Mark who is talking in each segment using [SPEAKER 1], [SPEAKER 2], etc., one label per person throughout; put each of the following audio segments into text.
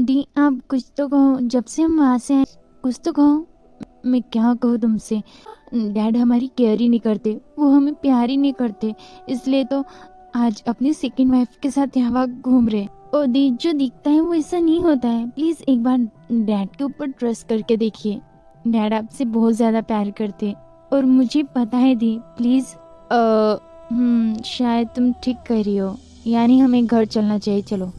[SPEAKER 1] दी आप कुछ तो कहो, जब से हम वहाँ से आए कुछ तो कहो। मैं क्या कहूँ तुमसे, डैड हमारी केयर ही नहीं करते, वो हमें प्यार ही नहीं करते, इसलिए तो आज अपनी सेकंड वाइफ के साथ यहाँ वहाँ घूम रहे। और दी जो दिखता है वो ऐसा नहीं होता है, प्लीज एक बार डैड के ऊपर ट्रस्ट करके देखिए। डैड आपसे बहुत ज्यादा प्यार करते और मुझे पता है दी, प्लीज। शायद तुम ठीक कह रही हो, यानी हमें घर चलना चाहिए, चलो।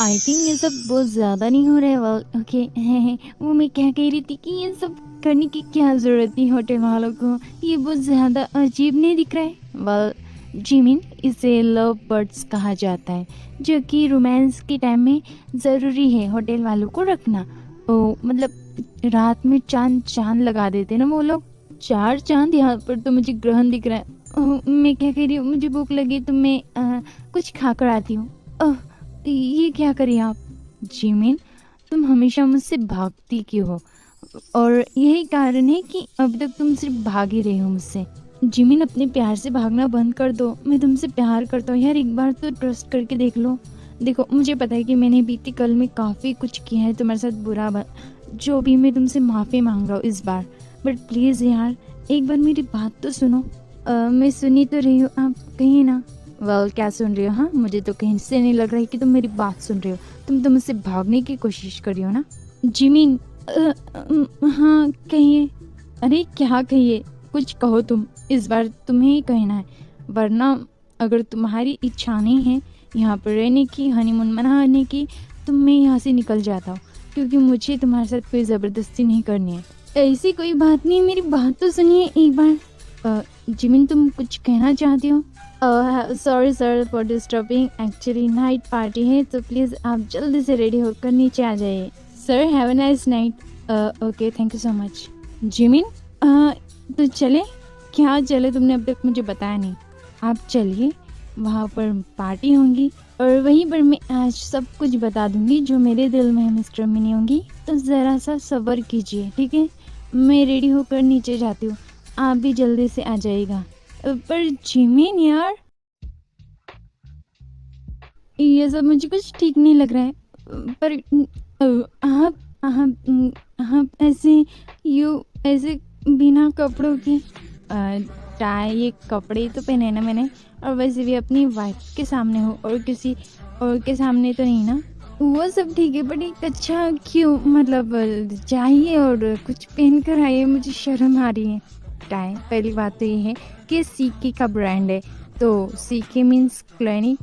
[SPEAKER 1] आई थिंक ये सब बहुत ज़्यादा नहीं हो रहा है। वेल ओके वो मैं क्या कह रही थी कि ये सब करने की क्या ज़रूरत थी होटल वालों को, ये बहुत ज़्यादा अजीब नहीं दिख रहा है। वेल जिमिन, इसे लव बर्ड्स कहा जाता है, जो कि रोमांस के टाइम में ज़रूरी है होटल वालों को रखना। ओ मतलब रात में चांद चांद लगा देते ना वो लोग, 4 चांद। यहाँ पर तो मुझे ग्रहण दिख रहा है। मैं क्या कह रही हूँ, मुझे भूख लगी तो मैं कुछ खा कर आती हूँ। ये क्या करिए आप। जिमिन, तुम हमेशा मुझसे भागती क्यों हो, और यही कारण है कि अब तक तुम सिर्फ भाग ही रहे हो मुझसे। जिमिन, अपने प्यार से भागना बंद कर दो, मैं तुमसे प्यार करता हूँ यार, एक बार तो ट्रस्ट करके देख लो। देखो मुझे पता है कि मैंने बीती कल में काफ़ी कुछ किया है तुम्हारे साथ बुरा, जो भी मैं तुमसे माफ़ी मांग रहा हूँ इस बार, बट प्लीज़ यार एक बार मेरी बात तो सुनो। मैं सुनी तो रही हूँ, आप कहिए ना। वेल क्या सुन रही हो, हाँ मुझे तो कहीं से नहीं लग रहा है कि तुम मेरी बात सुन रही हो, तुम तो मुझसे भागने की कोशिश कर रही हो ना। जिमिन, हाँ कहिए। अरे क्या कहिए, कुछ कहो तुम, इस बार तुम्हें ही कहना है, वरना अगर तुम्हारी इच्छा नहीं है यहाँ पर रहने की, हनीमून मनाने की, तो मैं यहाँ से निकल जाता हूँ, क्योंकि मुझे तुम्हारे साथ कोई ज़बरदस्ती नहीं करनी है। ऐसी कोई बात नहीं, मेरी बात तो सुनिए एक बार। जिमिन, तुम कुछ कहना चाहती हो। Sorry sir for disturbing, actually night party है, तो प्लीज़ आप जल्दी से रेडी होकर नीचे आ जाइए। Sir have a nice night. Okay thank you so much. Jimin, तो चले। क्या चले, तुमने अब तक मुझे बताया नहीं। आप चलिए, वहाँ पर पार्टी होंगी और वहीं पर मैं आज सब कुछ बता दूंगी जो मेरे दिल में है मिस्टर मिनी होंगी, तो ज़रा सा सब्र कीजिए, ठीक है। मैं रेडी होकर नीचे जाती हूँ, आप भी जल्दी से आ जाइएगा। पर जिमिन यार, ये सब मुझे कुछ ठीक नहीं लग रहा है। पर आप ऐसे ऐसे बिना कपड़ों के, टाई ये कपड़े तो पहने ना मैंने, और वैसे भी अपनी वाइफ के सामने हो और किसी और के सामने तो नहीं ना। वो सब ठीक है, बट एक अच्छा क्यों, मतलब चाहिए और कुछ पहन कर आइए, मुझे शर्म आ रही है। टाई, पहली बात तो ये है कि सीके का ब्रांड है, तो CK means clinic.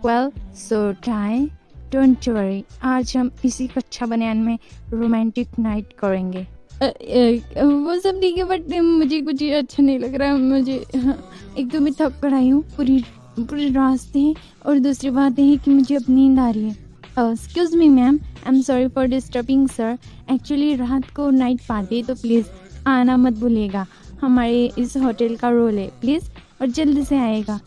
[SPEAKER 1] Well so Tae, don't worry, आज हम इसी कच्चा बनियान में रोमांटिक नाइट करेंगे। वो सब ठीक है, बट मुझे कुछ अच्छा नहीं लग रहा मुझे। हाँ, एक तो मैं थक कर आई हूँ पूरी पूरे रास्ते, और दूसरी बात यह है कि मुझे अब नींद आ रही है। Excuse me ma'am, I am sorry for disturbing sir, actually रात को नाइट पार्टी, तो प्लीज़ आना मत भूलिएगा, हमारे इस होटल का रोल है, प्लीज़, और जल्दी से आएगा।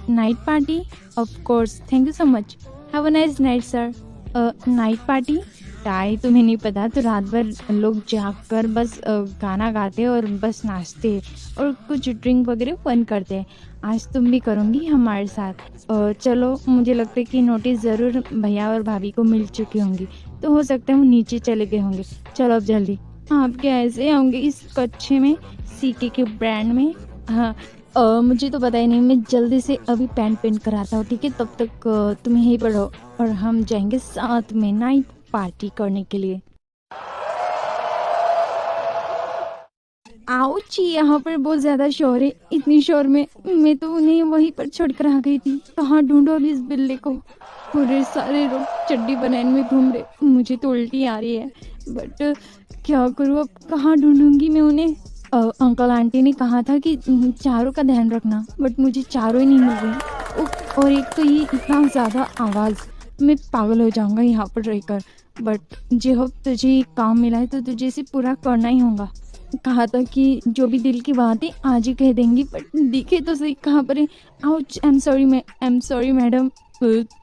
[SPEAKER 1] Night party, of course, thank you so much, have a nice night sir. Night party, tie तुम्हें नहीं पता, तो रात भर लोग जाग कर बस गाना गाते और बस नाचते और कुछ ड्रिंक वगैरह फन करते हैं। आज तुम भी करूँगी हमारे साथ। चलो, मुझे लगता है कि नोटिस ज़रूर भैया और भाभी को मिल चुकी होंगी, तो हो सकता है वो नीचे चले गए होंगे। चलो अब जल्दी। आप क्या ऐसे आऊँगे इस कच्छे में, सीके के ब्रांड में। हाँ, मुझे तो पता ही नहीं, मैं जल्दी से अभी पैंट कराता हूँ, ठीक है, तब तक तुम यहीं पर रहो और हम जाएंगे साथ में नाइट पार्टी करने के लिए। आउच, यहाँ पर बहुत ज्यादा शोर है, इतनी शोर में मैं तो उन्हें वहीं पर छोड़कर आ गई थी। कहाँ ढूंढो अभी इस बिल्ली को, पूरे सारे लोग चड्डी बनाने में घूम रहे, मुझे तो उल्टी आ रही है, बट क्या करूँ अब, कहाँ ढूंढूंगी मैं उन्हें। अंकल आंटी ने कहा था कि चारों का ध्यान रखना, बट मुझे चारों ही नहीं मिल रही। और एक तो ये इतना ज़्यादा आवाज़, मैं पागल हो जाऊंगा यहाँ पर रहकर। बट जे हो तुझे ये काम मिला है तो तुझे इसे पूरा करना ही होगा। कहा था कि जो भी दिल की बात है आज ही कह देंगी, बट दिखे तो सही कहाँ पर है। Ouch, I am sorry madam.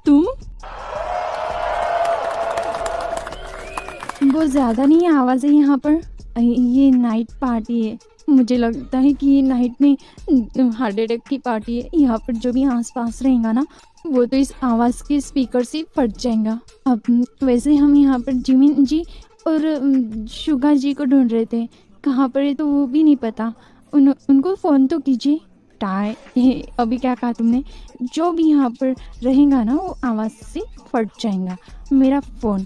[SPEAKER 1] तुम, बहुत ज़्यादा नहीं है आवाज़ है यहाँ पर, ये नाइट पार्टी है, मुझे लगता है कि ये नाइट में हार्ट अटैक की पार्टी है। यहाँ पर जो भी आसपास रहेगा ना, वो तो इस आवाज़ के स्पीकर से फट जाएगा। अब वैसे हम यहाँ पर जिमिन जी और शुगा जी को ढूंढ रहे थे, कहाँ पर है तो वो भी नहीं पता। उनको फ़ोन तो कीजिए। टाय अभी क्या कहा तुमने? जो भी यहाँ पर रहेगा ना वो आवाज़ से फट जाएगा। मेरा फ़ोन,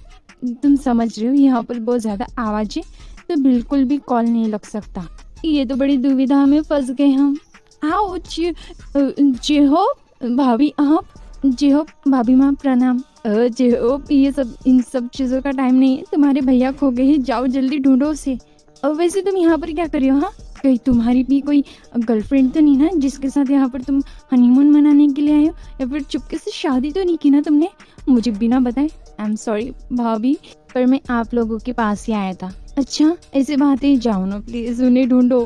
[SPEAKER 1] तुम समझ रहे हो, यहाँ पर बहुत ज़्यादा आवाज़ है तो बिल्कुल भी कॉल नहीं लग सकता। ये तो बड़ी दुविधा में फंस गए हम। आओ जे हो भाभी आप। जे हो भाभी माँ प्रणाम। जे हो, ये सब इन सब चीज़ों का टाइम नहीं है। तुम्हारे भैया खो गए हैं, जाओ जल्दी ढूंढो उसे। वैसे तुम यहाँ पर क्या कर रही हो? हाँ, कहीं तुम्हारी भी कोई गर्लफ्रेंड तो नहीं ना जिसके साथ यहाँ पर तुम हनीमून मनाने के लिए आए हो, या फिर चुपके से शादी तो नहीं की ना तुमने मुझे बिना बताए? आई एम सॉरी भाभी, पर मैं आप लोगों के पास ही आया था। अच्छा ऐसी बात है, जाओ ना प्लीज उन्हें ढूंढो।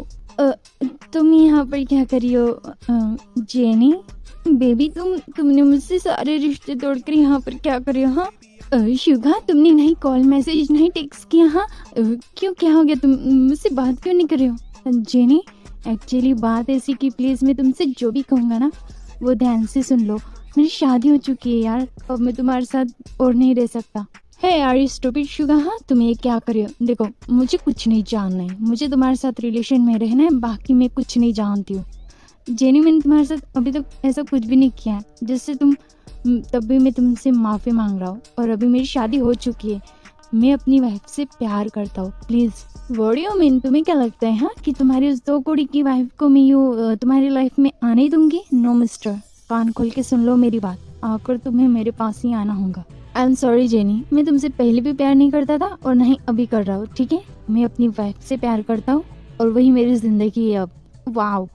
[SPEAKER 1] तुम यहाँ पर क्या करी हो जेनी? बेबी तुमने मुझसे सारे रिश्ते तोड़कर यहाँ पर क्या करे हो? हाँ शुगा, तुमने नहीं कॉल मैसेज नहीं टेक्स्ट किया? हाँ क्यों, क्या हो गया? तुम मुझसे बात क्यों नहीं कर रहे हो? जेनी एक्चुअली बात ऐसी कि प्लीज मैं तुमसे जो भी कहूँगा ना वो ध्यान से सुन लो। मेरी शादी हो चुकी है यार, अब मैं तुम्हारे साथ और नहीं रह सकता। है यार स्टूपिड शुगा, हाँ तुम ये क्या कर रहे हो? देखो मुझे कुछ नहीं जानना है, मुझे तुम्हारे साथ रिलेशन में रहना है, बाकी मैं कुछ नहीं जानती हूँ। जेनी मैंने तुम्हारे साथ अभी तक ऐसा कुछ भी नहीं किया है जिससे तुम, तब भी मैं तुमसे माफ़ी मांग रहा हूँ। और अभी मेरी शादी हो चुकी है, मैं अपनी वाइफ से प्यार करता हूँ। प्लीज़ वर्डियो मैन, तुम्हें क्या लगता है हाँ कि तुम्हारी उस 2 कौड़ी की वाइफ को मैं यूँ तुम्हारी लाइफ में आने ही दूंगी? नो मिस्टर, कान खोल के सुन लो मेरी बात, आकर तुम्हें मेरे पास ही आना होगा। आई एम सॉरी जेनी, मैं तुमसे पहले भी प्यार नहीं करता था और नहीं अभी कर रहा हूँ, ठीक है? मैं अपनी वाइफ से प्यार करता हूँ और वही मेरी ज़िंदगी है अब। वाओ,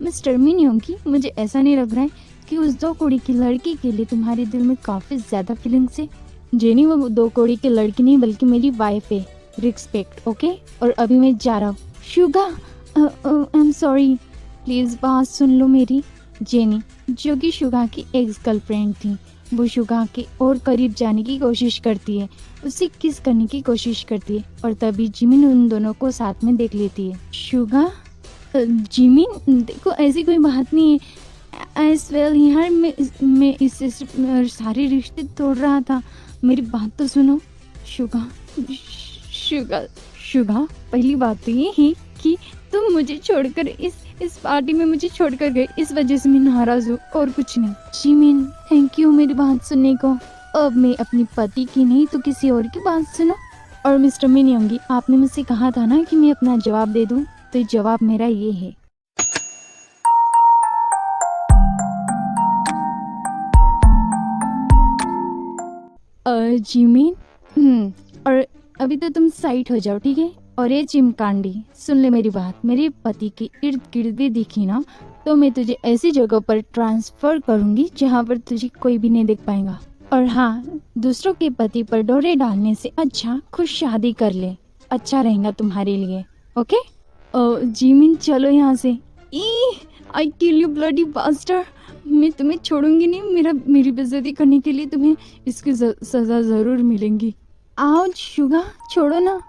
[SPEAKER 1] मैं स्टर्मी नहीं होंगी, मुझे ऐसा नहीं लग रहा है कि उस 2 कौड़ी की लड़की के लिए तुम्हारे दिल में काफ़ी ज़्यादा फीलिंग्स है। जेनी वो 2 कौड़ी की लड़की नहीं बल्कि मेरी वाइफ है। Respect, okay? और अभी मैं जा रहा हूँ। Suga I am sorry, please बात सुन लो मेरी। जेनी जो कि शुगा की एक्स गर्लफ्रेंड थी, वो शुगा के और करीब जाने की कोशिश करती है, उसे किस करने की कोशिश करती है और तभी जिमिन उन दोनों को साथ में देख लेती है। शुगा जिमिन देखो ऐसी कोई बात नहीं है। एज वेल यार मैं इससे सारे रिश्ते तोड़ रहा था, मेरी बात तो सुनो। शुगा शुगा शुगा, पहली बात तो ये है कि तुम मुझे छोड़कर इस पार्टी में मुझे छोड़कर गए, इस वजह से मैं नाराज हूँ और कुछ नहीं। जिमिन थैंक यू मेरी बात सुनने को। अब मैं अपनी पति की नहीं तो किसी और की बात सुनो। और मिस्टर मिनियोंगी, आपने मुझसे कहा था ना कि मैं अपना जवाब दे दूँ, तो जवाब मेरा ये है। जिमिन और अभी तो तुम साइड हो जाओ, ठीक है? और ये चिमकांडी सुन ले मेरी बात, मेरे पति के इर्द गिर्द भी दिखी ना तो मैं तुझे ऐसी जगह पर ट्रांसफर करूंगी जहाँ पर तुझे कोई भी नहीं देख पाएगा। और हाँ, दूसरों के पति पर डोरे डालने से अच्छा खुद शादी कर ले, अच्छा रहेगा तुम्हारे लिए, ओके? जिमिन चलो यहाँ से। आई किल यू ब्लडी बास्टर, मैं तुम्हें छोड़ूंगी नहीं। मेरी बेइज्जती करने के लिए तुम्हें इसकी सजा जरूर मिलेगी। आओ शुगा, छोड़ो ना।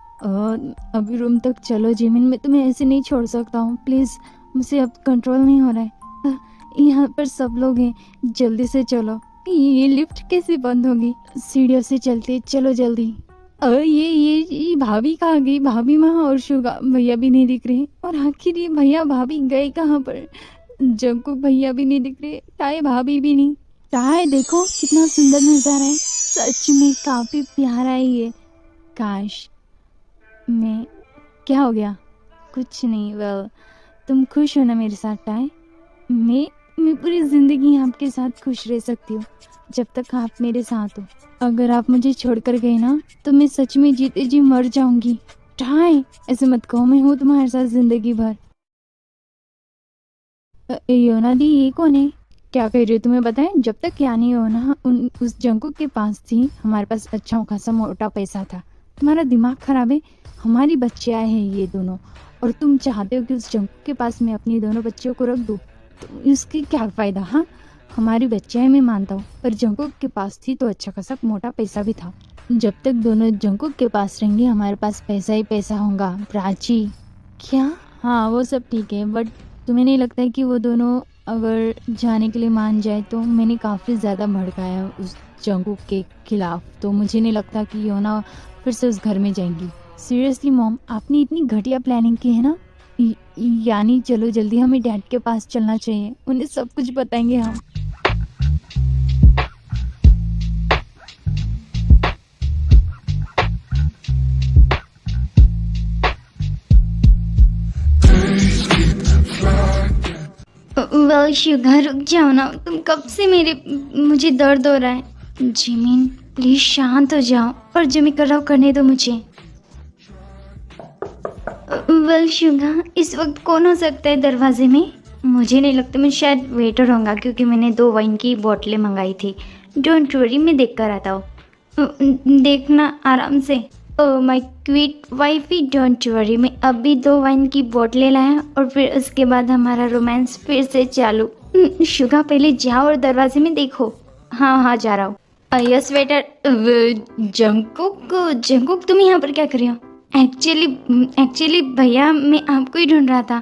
[SPEAKER 1] अभी रूम तक चलो जिमिन, मैं तुम्हें ऐसे नहीं छोड़ सकता हूँ, प्लीज मुझे अब कंट्रोल नहीं हो रहा है। यहाँ पर सब लोग हैं, जल्दी से चलो। ये लिफ्ट कैसे बंद होगी? सीढ़ियों से चलते, चलो जल्दी। ये भाभी कहाँ गई? भाभी माँ और शुगा भैया भी नहीं दिख रहे, और आखिर ये भैया भाभी गए कहाँ पर? जंकुक भैया भी नहीं दिख रहे, ताए भाभी भी नहीं। ताए देखो कितना सुंदर नजारा है, सच में काफी प्यारा है ये। काश मैं, क्या हो गया? कुछ नहीं। वेल तुम खुश हो ना मेरे साथ ताए? मैं पूरी जिंदगी आपके साथ खुश रह सकती हूँ जब तक आप मेरे साथ हो। अगर आप मुझे छोड़कर गए ना तो मैं सच में जीते जी मर जाऊंगी। टाई ऐसे मत कहो, मैं हूँ तुम्हारे साथ जिंदगी भर। योना दी ये कौन है? क्या कह रही हो? तुम्हें बताएं, जब तक यानी योना उस जंकुक के पास थी हमारे पास अच्छा खासा मोटा पैसा था। तुम्हारा दिमाग खराब है? हमारी बच्चियां हैं ये दोनों, और तुम चाहते हो कि उस जंकुक के पास मैं अपनी दोनों बच्चियों को रख दूँ? तो इसकी क्या फायदा? हाँ हमारी बच्चियां मैं मानता हूँ, पर जंकुक के पास थी तो अच्छा खासा मोटा पैसा भी था। जब तक दोनों जंकुक के पास रहेंगे हमारे पास पैसा ही पैसा होगा। प्राची क्या? हाँ वो सब ठीक है, बट तुम्हें नहीं लगता है कि वो दोनों अगर जाने के लिए मान जाए तो मैंने काफ़ी ज़्यादा भड़काया है उस जंगकुक के खिलाफ, तो मुझे नहीं लगता कि योना फिर से उस घर में जाएंगी। सीरियसली मॉम, आपने इतनी घटिया प्लानिंग की है ना। यानी चलो जल्दी हमें डैड के पास चलना चाहिए, उन्हें सब कुछ बताएंगे हम।
[SPEAKER 2] वेल शुगा, रुक जाओ ना, तुम कब से मुझे दर्द हो रहा है। जिमिन प्लीज शांत हो जाओ और जो मैं कर रहा हूँ करने दो मुझे। वेल शुगा, इस वक्त कौन हो सकता है दरवाजे में? मुझे नहीं लगता, मैं शायद वेटर होगा क्योंकि मैंने 2 वाइन की बोतलें मंगाई थी। डोंट वरी, मैं देख कर आता हूँ। देखना आराम से। Oh my quite wifey, don't worry, मैं अभी 2 वाइन की बोतलें लाया और फिर उसके बाद हमारा रोमांस फिर से चालू। शुगा पहले जाओ और दरवाजे में देखो। हाँ हाँ जा रहा हूँ। Yes waiter. जंगकुक, जंगकुक तुम यहाँ पर क्या कर रहे हो? एक्चुअली भैया मैं आपको ही ढूंढ रहा था।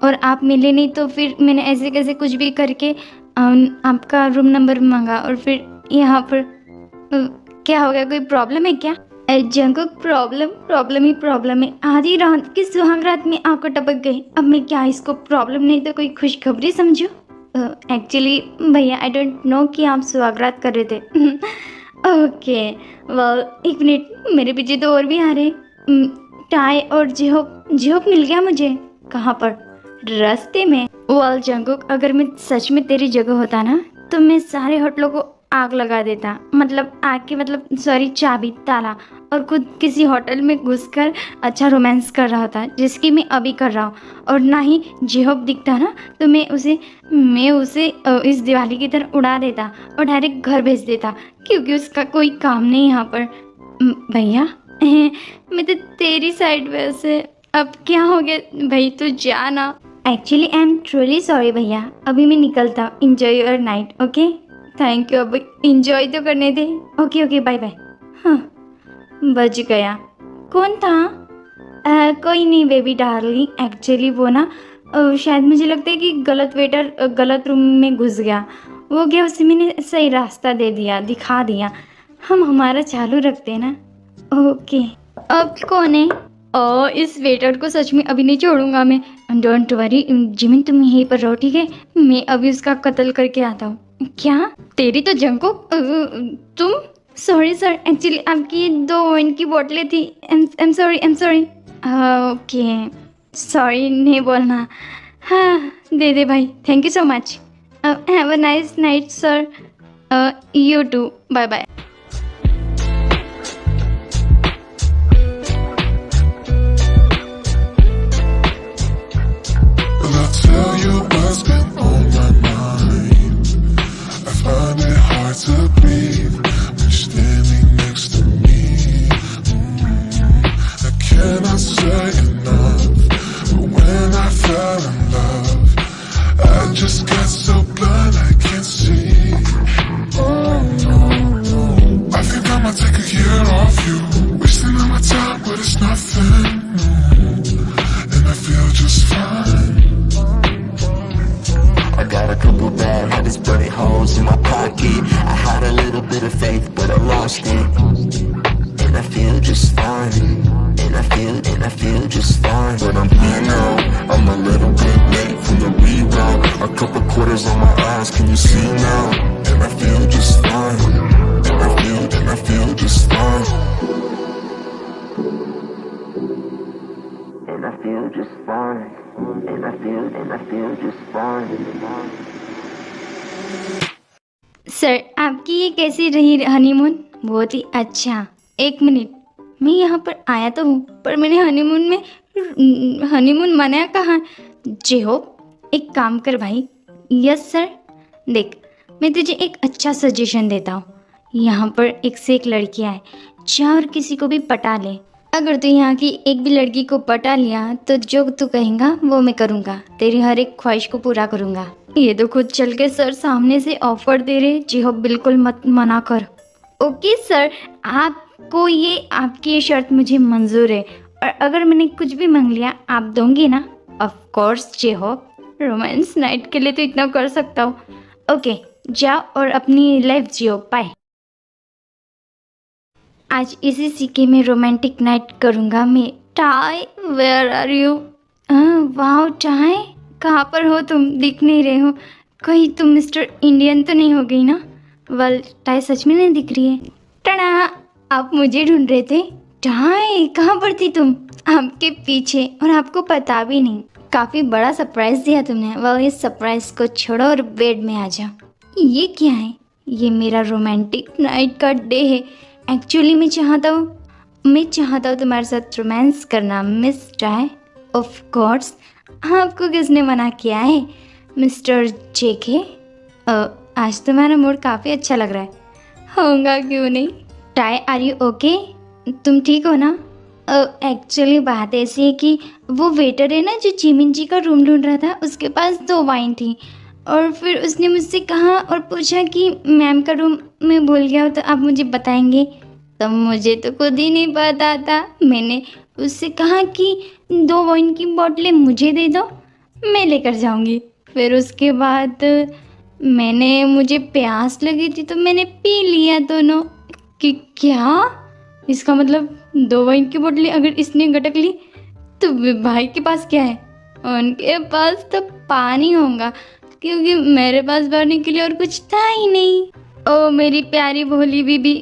[SPEAKER 2] और आप मिले नहीं तो फिर मैंने ऐसे कैसे कुछ भी करके आपका रूम नंबर मांगा और फिर यहाँ पर क्या हो गया, कोई प्रॉब्लम है क्या? जंगकुक, प्रॉब्लम ही प्रॉब्लम है। आधी रात की सुहाग रात में आपको टपक गई, अब मैं क्या इसको प्रॉब्लम नहीं तो कोई खुशखबरी समझो। एक्चुअली भैया आई डोंट नो कि आप सुहाग रात कर रहे थे। ओके वेल, एक मिनट, मेरे पीछे तो और भी आ रहे। टाई और जिहोप मिल गया मुझे। कहाँ पर? रास्ते में। वेल जंगकुक, अगर मैं सच में तेरी जगह होता ना तो मैं सारे होटलों को आग लगा देता। मतलब आग की मतलब सॉरी, चाबी ताला, और खुद किसी होटल में घुसकर अच्छा रोमांस कर रहा था जिसकी मैं अभी कर रहा हूँ। और ना ही जिहोप दिखता ना तो मैं उसे इस दिवाली की तरह उड़ा देता और डायरेक्ट घर भेज देता क्योंकि उसका कोई काम नहीं यहाँ पर। भैया मैं तो तेरी साइड वैसे, अब क्या हो गया भाई, तू जा ना। Actually I am truly sorry भैया, अभी मैं निकलता हूँ। Enjoy your night. Okay thank you, अब इंजॉय तो करने दे। Okay okay bye bye. हाँ बच गया। कौन था? कोई नहीं बेबी डार्लिंग, एक्चुअली वो ना शायद मुझे लगता है कि गलत वेटर गलत रूम में घुस गया। वो गया, उसे मैंने सही रास्ता दे दिया, दिखा दिया। हम हमारा चालू रखते हैं ना। ओके अब कौन है? इस वेटर को सच में अभी नहीं छोड़ूंगा मैं। डोंट वरी जिमिन, तुम यहीं पर रहो ठीक है, मैं अभी उसका कत्ल करके आता हूँ। क्या? तेरी तो जंगकुक, तुम? सॉरी सर, एक्चुअली आपकी ये 2 वाइन की बोतलें थी। I am sorry. Okay sorry नहीं बोलना। हाँ दे दे भाई, thank you so much. Have a nice night sir. You too, bye bye.
[SPEAKER 3] I'll tell you what's been on my mind. I find it hard to breathe when you're standing next to me. I cannot say enough, but when I fell in love, I just got so blind I can't see. Oh no, no. I think I might take a year off you, wasting all my time, but it's nothing. And I feel just fine.
[SPEAKER 4] I got a couple bad habits, burning holes in my pocket. I had a little bit of faith, but I lost it. And I feel just fine. And I feel just fine. But I'm here now, I'm a little bit late from the rebound. A couple quarters on my eyes, can you see now? And I feel just fine. And I feel just fine. And I feel just fine. And I feel just fine.
[SPEAKER 2] Sir आपकी ये कैसी रही honeymoon? बहुत ही अच्छा। एक minute, मैं यहाँ पर आया तो हूँ पर मैंने हनीमून मनाया कहाँ? जेहोप एक काम कर भाई। Yes sir. देख मैं तुझे एक अच्छा सजेशन देता हूँ, यहाँ पर एक से एक लड़कियाँ हैं, जा और किसी को भी पटा ले। अगर तू यहाँ की एक भी लड़की को पटा लिया तो जो तू कहेगा वो मैं करूँगा, तेरी हर एक ख्वाहिश को पूरा करूँगा। ये तो खुद चल के सर सामने से ऑफर दे रहे। जिहोप बिल्कुल मत मना कर। ओके सर, आपकी ये शर्त मुझे मंजूर है और अगर मैंने कुछ भी मांग लिया आप दोगे ना? ऑफ कोर्स जे हो, रोमांस नाइट के लिए तो इतना कर सकता हूँ। ओके जाओ और अपनी लाइफ जियो, बाय। आज इसी सीखे में रोमांटिक नाइट करूँगा मैं। Tae where are you? वाह टाई, कहाँ पर हो तुम? दिख नहीं रहे हो। कहीं तुम मिस्टर इंडियन तो नहीं हो गई ना? वेल टाई सच में नहीं दिख रही है। टना, आप मुझे ढूंढ रहे थे? टाई कहाँ पर थी तुम? आपके पीछे, और आपको पता भी नहीं। काफ़ी बड़ा सरप्राइज दिया तुमने। वेल इस सरप्राइज को छोड़ो और बेड में आ जाओ। ये क्या है? ये मेरा रोमांटिक नाइट का डे है। एक्चुअली मैं चाहता हूँ तुम्हारे साथ रोमांस करना मिस टाई। ऑफ कोर्स, आपको किसने मना किया है मिस्टर जेके? आज तुम्हारा मूड काफ़ी अच्छा लग रहा है। होगा क्यों नहीं। Tae are you okay? तुम ठीक हो ना? एक्चुअली बात ऐसी है कि वो वेटर है ना जो जिमिन जी का रूम ढूंढ रहा था, उसके पास 2 वाइन थी और फिर उसने मुझसे कहा और पूछा कि मैम का रूम मैं भूल गया हूँ तो आप मुझे बताएंगे। तब मुझे तो खुद ही नहीं पता था। मैंने उससे कहा कि 2 वाइन की बोतलें मुझे दे दो, मैं लेकर जाऊँगी। फिर उसके बाद मुझे प्यास लगी थी तो मैंने पी लिया दोनों। कि क्या? इसका मतलब 2 वाइन की बोतलें अगर इसने गटक ली तो भाई के पास क्या है? उनके पास तो पानी होगा, क्योंकि मेरे पास भरने के लिए और कुछ था ही नहीं। ओ मेरी प्यारी भोली बीबी,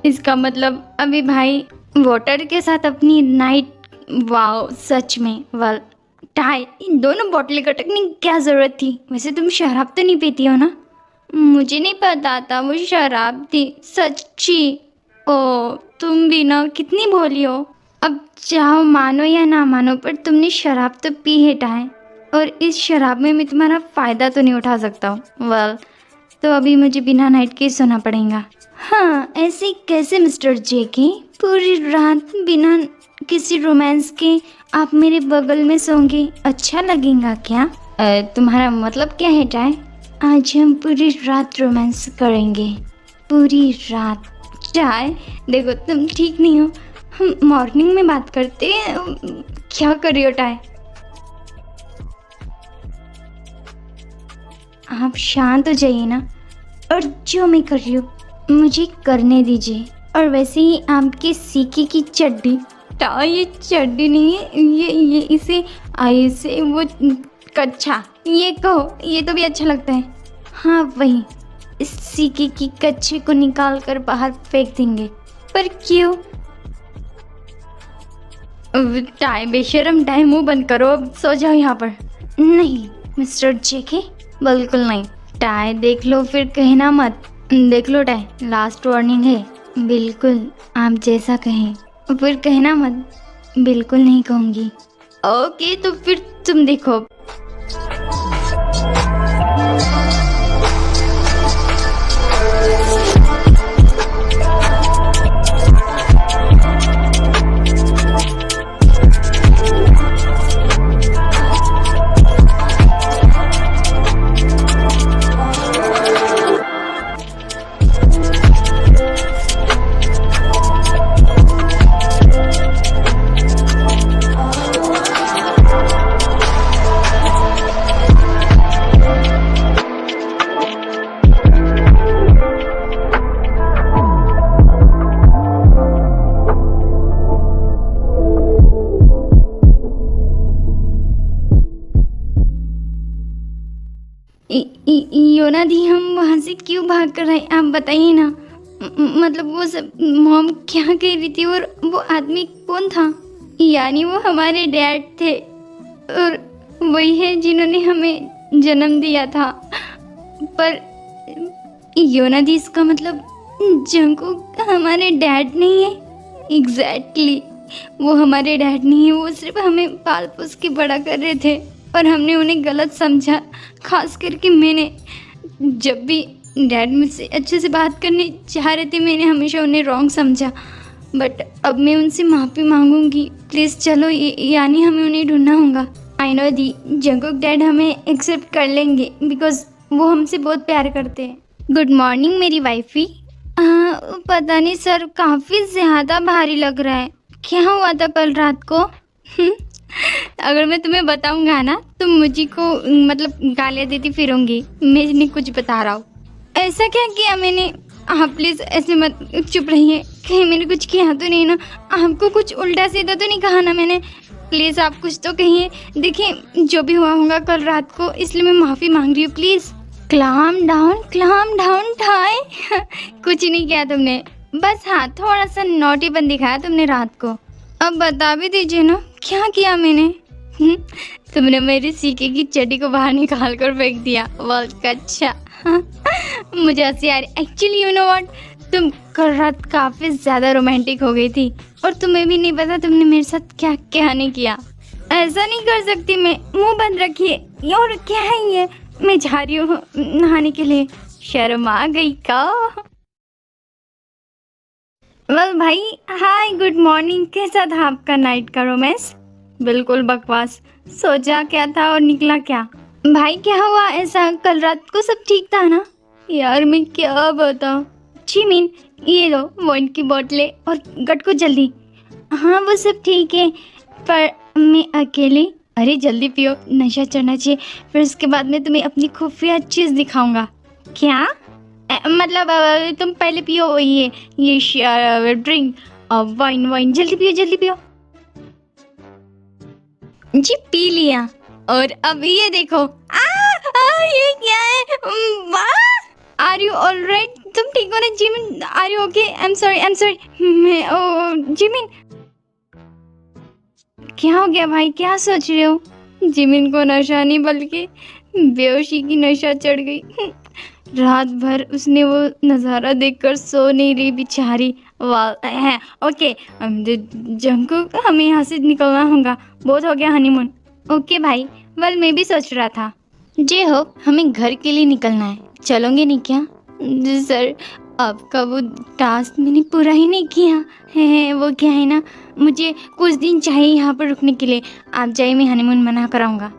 [SPEAKER 2] इसका मतलब अभी भाई वाटर के साथ अपनी नाइट। वाओ सच में। वेल टाई, इन दोनों बोतलें गटकने की क्या ज़रूरत थी? वैसे तुम शराब तो नहीं पीती हो ना? मुझे नहीं पता था वो शराब थी, सच्ची। ओ तुम भी ना कितनी भोली हो। अब चाहो मानो या ना मानो पर तुमने शराब तो पी है टाई, और इस शराब में मैं तुम्हारा फ़ायदा तो नहीं उठा सकता हूँ। वेल तो अभी मुझे बिना नाइट के सोना पड़ेगा। हाँ ऐसे कैसे मिस्टर जेके? पूरी रात बिना किसी रोमांस के आप मेरे बगल में सोंगे, अच्छा लगेगा क्या? तुम्हारा मतलब क्या है टाई? आज हम पूरी रात रोमांस करेंगे, पूरी रात। टाई देखो तुम ठीक नहीं हो, हम मॉर्निंग में बात करते हैं। क्या कर रही हो टाई? आप शांत हो जाइए ना, और जो मैं कर रही हूँ मुझे करने दीजिए। और वैसे ही आपके सीके की चड्डी। टाई ये चड्डी नहीं है, ये इसे वो कच्छा ये कहो, ये तो भी अच्छा लगता है। हाँ वही, इस सीके की कच्छे को निकाल कर बाहर फेंक देंगे। पर क्यों? टाई बेशरम, टाई मुंह बंद करो, अब सो जाओ यहाँ पर। नहीं मिस्टर जेके, बिल्कुल नहीं। टाई देख लो फिर कहना मत। देख लो टाई, लास्ट वार्निंग है। बिल्कुल आप जैसा कहें, फिर कहना मत। बिल्कुल नहीं कहूँगी। ओके तो फिर तुम देखो। योना दी, हम वहाँ से क्यों भाग कर आए आप बताइए ना। मतलब वो सब मॉम क्या कह रही थी, और वो आदमी कौन था? यानी वो हमारे डैड थे, और वही है जिन्होंने हमें जन्म दिया था। पर योना दी इसका मतलब जंकुक हमारे डैड नहीं है? एग्जैक्टली, वो हमारे डैड नहीं है, वो सिर्फ हमें पाल पोस के बड़ा कर रहे थे और हमने उन्हें गलत समझा। खास करके मैंने, जब भी डैड मुझसे अच्छे से बात करने चाह रहे थे मैंने हमेशा उन्हें रॉन्ग समझा। बट अब मैं उनसे माफ़ी मांगूंगी, प्लीज़ चलो, यानी हमें उन्हें ढूंढना होगा। I know the, Jungkook dad हमें एक्सेप्ट कर लेंगे बिकॉज वो हमसे बहुत प्यार करते हैं। गुड मॉर्निंग मेरी वाइफी। पता नहीं सर, काफ़ी ज़्यादा भारी लग रहा है। क्या हुआ था कल रात को? अगर मैं तुम्हें बताऊंगा ना तुम मुझे को मतलब गालियाँ देती फिरूंगी। मैं नहीं कुछ बता रहा हूँ। ऐसा क्या किया मैंने? आप प्लीज़ ऐसे मत, चुप रहिए। कहीं मैंने कुछ किया तो नहीं ना? आपको कुछ उल्टा सीधा तो नहीं कहा ना मैंने? प्लीज़ आप कुछ तो कहिए। देखिए जो भी हुआ होगा कल रात को, इसलिए मैं माफ़ी मांग रही हूँ प्लीज़। क्लाम डाउन ठाए। कुछ नहीं किया तुमने, बस हाँ थोड़ा सा नॉटीपन दिखाया तुमने रात को। अब बता भी दीजिए ना क्या किया मैंने? तुमने मेरी सीके की चड्डी को बाहर निकाल कर फेंक दिया। बहुत अच्छा। मुझे हंसी आ रही। एक्चुअली यू नो व्हाट, तुम कल रात काफ़ी ज़्यादा रोमांटिक हो गई थी और तुम्हें भी नहीं पता तुमने मेरे साथ क्या क्या नहीं किया। ऐसा नहीं कर सकती मैं। मुंह बंद रखिए। और क्या है ये? मैं जा रही हूँ नहाने के लिए। शर्म आ गई का? वेल भाई, हाय गुड मॉर्निंग। कैसा था आपका नाइट का रोमांस? बिल्कुल बकवास। सोचा क्या था और निकला क्या? भाई क्या हुआ ऐसा? कल रात को सब ठीक था ना? यार मैं क्या बताऊँ। जिमिन ये लो वाइन की बोतलें और गट को जल्दी। हाँ वो सब ठीक है पर मैं अकेले। अरे जल्दी पियो, नशा चढ़ना चाहिए। फिर उसके बाद में तुम्हें अपनी खुफिया चीज़ दिखाऊंगा। क्या? मतलब तुम पहले पियो ये ड्रिंक वाइन। जल्दी पियो। जी पी लिया। और अब ये देखो। ये क्या है? वाह! Are you alright? तुम ठीक हो ना Jimin? Are you okay? I am sorry. मैं जिमिन क्या हो गया भाई? क्या सोच रहे हो? जिमिन को नशा नहीं बल्कि बेहोशी की नशा चढ़ गई। रात भर उसने वो नज़ारा देखकर सो नहीं रही बेचारी। वाह है ओके। जंकुक हमें यहाँ से निकलना होगा। बहुत हो गया हनीमून। ओके भाई। वेल मैं भी सोच रहा था जे हो हमें घर के लिए निकलना है। चलोगे नहीं क्या? जी सर, आपका वो टास्क मैंने पूरा ही नहीं किया है। वो क्या है ना, मुझे कुछ दिन चाहिए यहाँ पर रुकने के लिए। आप जाइए, मैं हनीमून मना कराऊंगा।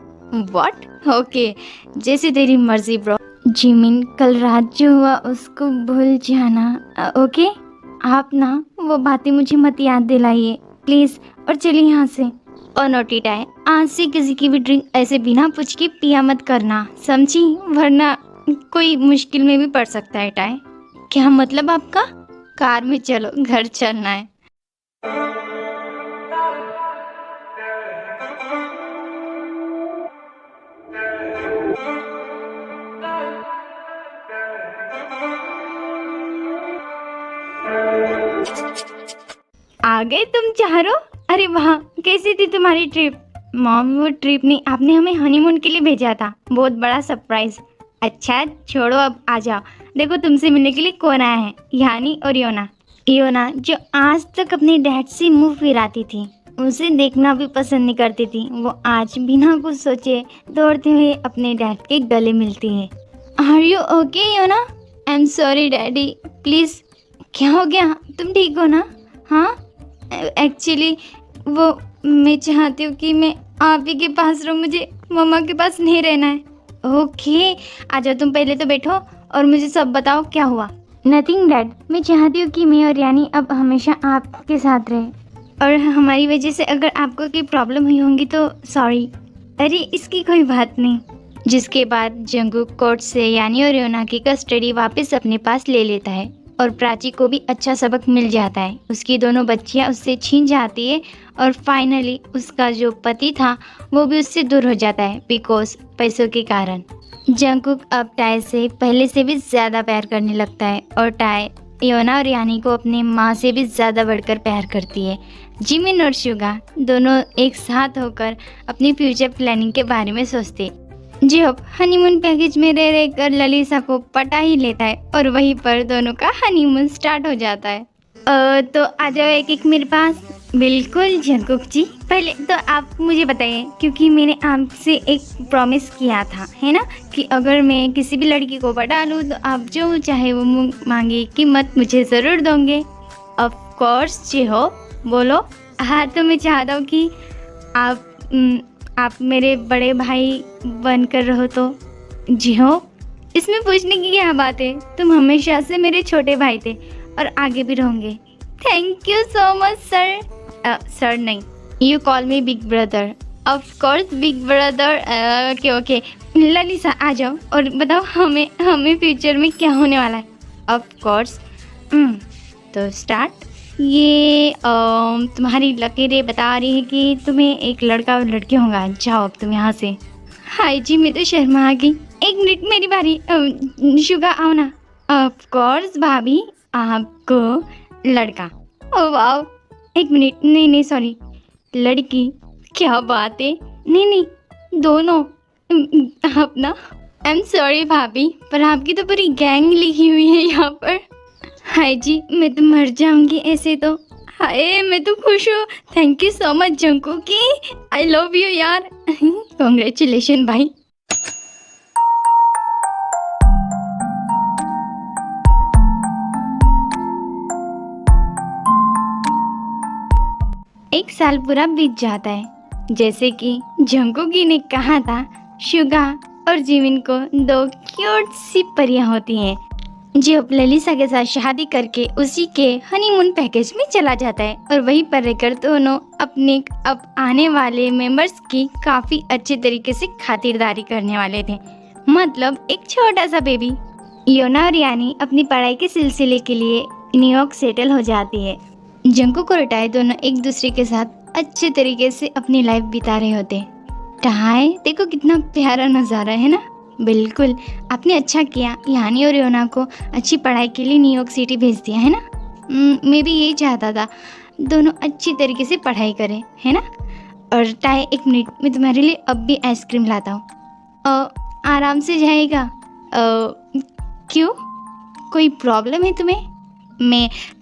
[SPEAKER 2] व्हाट? ओके जैसे तेरी मर्जी ब्रो। जिमिन कल रात जो हुआ उसको भूल जाना। ओके आप ना वो बातें मुझे मत याद दिलाइए प्लीज़। और चलिए यहाँ से। और नोटी टाई, आज से किसी की भी ड्रिंक ऐसे बिना पूछ के पिया मत करना, समझी? वरना कोई मुश्किल में भी पड़ सकता है। टाई क्या मतलब आपका? कार में चलो, घर चलना है। आ गए तुम चारों? अरे वाह, कैसी थी तुम्हारी ट्रिप? मॉम वो ट्रिप नहीं, आपने हमें हनीमून के लिए भेजा था। बहुत बड़ा सरप्राइज। अच्छा छोड़ो, अब आ जाओ। देखो तुमसे मिलने के लिए कौन आया है। यानी और योना जो आज तक अपने डैड से मुंह फिराती थी, उसे देखना भी पसंद नहीं करती थी, वो आज बिना कुछ सोचे दौड़ते हुए अपने डैड के गले मिलती है। आर यू ओके योना? आई एम सॉरी डैडी, प्लीज़। क्या हो गया? तुम ठीक हो ना? हाँ एक्चुअली वो मैं चाहती हूँ कि मैं आप ही के पास रहूँ, मुझे मम्मा के पास नहीं रहना है। ओके आ जाओ, तुम पहले तो बैठो और मुझे सब बताओ क्या हुआ। नथिंग डैड, मैं चाहती हूँ कि मैं और यानी अब हमेशा आपके साथ रहे, और हमारी वजह से अगर आपको कोई प्रॉब्लम हुई होंगी तो सॉरी। अरे इसकी कोई बात नहीं। जिसके बाद जंगकुक कोर्ट से यानी और योना की कस्टडी वापस अपने पास ले लेता है और प्राची को भी अच्छा सबक मिल जाता है। उसकी दोनों बच्चियां उससे छीन जाती है और फाइनली उसका जो पति था वो भी उससे दूर हो जाता है बिकॉज पैसों के कारण। जंगकुक अब टाई से पहले से भी ज़्यादा प्यार करने लगता है और टाई योना और यानी को अपने माँ से भी ज़्यादा बढ़कर प्यार करती है। जिमिन और शुगा दोनों एक साथ होकर अपनी फ्यूचर प्लानिंग के बारे में सोचते। जिहोप हनीमून पैकेज में रह रहकर ललिसा को पटा ही लेता है और वहीं पर दोनों का हनीमून स्टार्ट हो जाता है। तो आ जाओ एक एक मेरे पास। बिल्कुल जंगकुक जी, पहले तो आप मुझे बताइए, क्योंकि मैंने आपसे एक प्रॉमिस किया था है ना कि अगर मैं किसी भी लड़की को पटा लूँ तो आप जो चाहे वो मांगे कीमत मुझे ज़रूर दोगे। ऑफ कोर्स जिहोप, बोलो। हाँ तो मैं चाहता हूँ कि आप मेरे बड़े भाई बनकर रहो। तो जी हो, इसमें पूछने की क्या बात है? तुम हमेशा से मेरे छोटे भाई थे और आगे भी रहोगे। Thank you so much sir. Sir नहीं, you call me big brother. Of course big brother. Okay okay, Lalisa आ जाओ और बताओ हमें फ्यूचर में क्या होने वाला है। Of course. तो स्टार्ट। ये तुम्हारी लकीरें बता रही है कि तुम्हें एक लड़का और लड़की होगा। जाओ अब तुम यहाँ से। हाय जी, मैं तो शर्मा आ गई। एक मिनट, मेरी बारी। शुगा आओ ना। ऑफ कोर्स भाभी, आपको लड़का। ओ वाओ, एक मिनट, नहीं सॉरी, लड़की। क्या बात है, नहीं दोनों। आप ना, आई एम सॉरी भाभी, पर आपकी तो पूरी गैंग लिखी हुई है यहाँ पर। हाय जी, मैं तो मर जाऊंगी ऐसे तो। हाय, मैं तो खुश हूँ। थैंक यू सो मच जंकुकी, आई लव यू यार। कॉन्ग्रेचुलेशन भाई। एक साल पूरा बीत जाता है। जैसे कि जंकुकी ने कहा था, शुगा और जिमिन को 2 क्यूट सी परियां होती हैं, जो ललिसा के साथ शादी करके उसी के हनीमून पैकेज में चला जाता है। और वहीं पर रहकर दोनों अपने अब आने वाले मेंबर्स की काफ़ी अच्छे तरीके से खातिरदारी करने वाले थे। मतलब एक छोटा सा बेबी। योना और यानी अपनी पढ़ाई के सिलसिले के लिए न्यूयॉर्क सेटल हो जाती है। जंकुक और टाई दोनों एक दूसरे के साथ अच्छे तरीके से अपनी लाइफ बिता रहे होते। टाई, देखो कितना प्यारा नज़ारा है ना। बिल्कुल, आपने अच्छा किया यानी और योना को अच्छी पढ़ाई के लिए न्यूयॉर्क सिटी भेज दिया है ना। मैं भी यही चाहता था, दोनों अच्छी तरीके से पढ़ाई करें, है ना। और टाई, एक मिनट, मैं तुम्हारे लिए अब भी आइसक्रीम लाता हूँ। आराम से जाएगा। क्यों, कोई प्रॉब्लम है तुम्हें?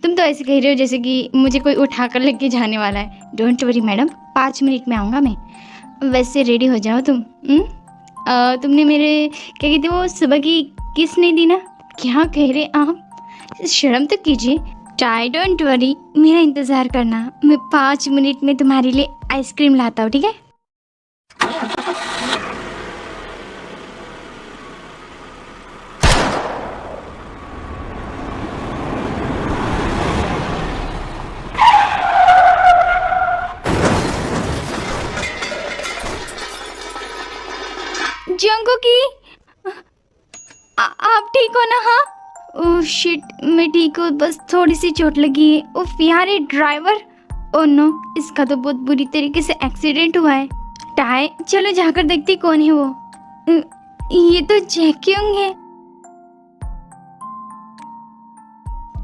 [SPEAKER 2] तुम तो ऐसे कह रहे हो जैसे कि मुझे कोई उठा कर लेके जाने वाला है। डोंट वरी मैडम, 5 मिनट में आऊँगा मैं। वैसे रेडी हो जाओ तुम। तुमने मेरे क्या कहते वो सुबह की किस नहीं दी ना। क्या कह रहे आप, शर्म तो कीजिए। टाई, डोंट वरी, मेरा इंतज़ार करना, मैं 5 मिनट में तुम्हारे लिए आइसक्रीम लाता हूँ, ठीक है। जंकुकी, आप ठीक हो ना? हाँ। ओह शिट, मैं ठीक हूँ, बस थोड़ी सी चोट लगी है। उफ यार, ये ड्राइवर। ओह नो, इसका तो बहुत बुरी तरीके से एक्सीडेंट हुआ है। टाई, चलो जाकर देखते कौन है वो। ये तो जैक्यूंग है।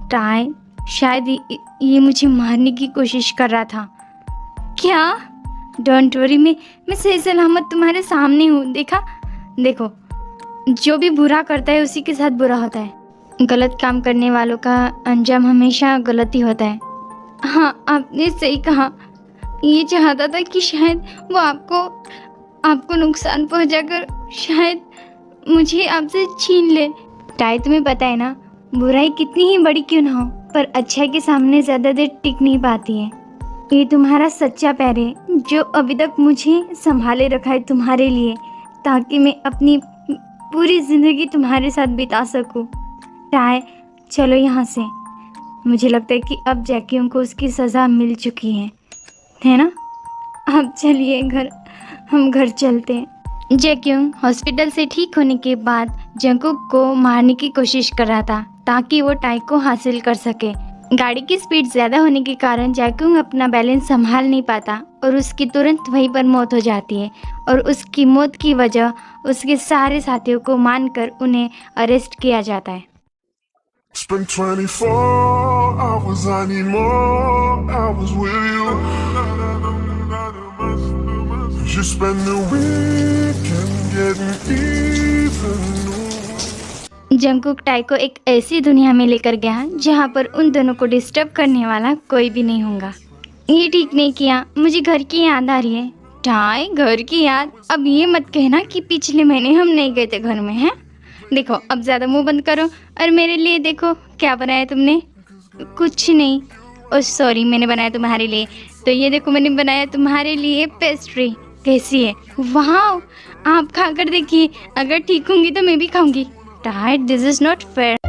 [SPEAKER 2] टाई, शायद ये मुझे मारने की कोशिश कर रहा था। क्या? डोंट वरी, मैं सही सलामत तुम्हारे सामने हूँ। देखो, जो भी बुरा करता है उसी के साथ बुरा होता है। गलत काम करने वालों का अंजाम हमेशा गलत ही होता है। हाँ, आपने सही कहा। ये चाहता था कि शायद वो आपको नुकसान पहुंचाकर शायद मुझे आपसे छीन ले। टाई, तुम्हें पता है ना, बुराई कितनी ही बड़ी क्यों ना हो, पर अच्छाई के सामने ज़्यादा देर टिक नहीं पाती है। ये तुम्हारा सच्चा प्यार है जो अभी तक मुझे संभाले रखा है तुम्हारे लिए, ताकि मैं अपनी पूरी ज़िंदगी तुम्हारे साथ बिता सकूं। टाई, चलो यहाँ से। मुझे लगता है कि अब जैक्यूंग को उसकी सज़ा मिल चुकी है ना। अब चलिए हम घर चलते हैं। जैक्यूंग हॉस्पिटल से ठीक होने के बाद जंकुक को मारने की कोशिश कर रहा था ताकि वो टाई को हासिल कर सके। गाड़ी की स्पीड ज़्यादा होने के कारण जैक्यूंग अपना बैलेंस संभाल नहीं पाता और उसकी तुरंत वहीं पर मौत हो जाती है। और उसकी मौत की वजह उसके सारे साथियों को मानकर उन्हें अरेस्ट किया जाता है।
[SPEAKER 3] Spend 24 hours, I need more hours with you. You spend the weekend getting even.
[SPEAKER 2] Jungkook tie को एक ऐसी दुनिया में लेकर गया जहाँ पर उन दोनों को डिस्टर्ब करने वाला कोई भी नहीं होगा। ये ठीक नहीं किया, मुझे घर की याद आ रही है। टाई, घर की याद? अब ये मत कहना कि पिछले महीने हम नहीं गए थे घर में, हैं? देखो, अब ज़्यादा मुंह बंद करो और मेरे लिए देखो क्या बनाया तुमने। कुछ नहीं। ओह सॉरी, मैंने बनाया तुम्हारे लिए। तो ये देखो, मैंने बनाया तुम्हारे लिए पेस्ट्री। कैसी है? वाह, आप खाकर देखिए, अगर ठीक होंगी तो मैं भी खाऊंगी। Tie, this is not fair.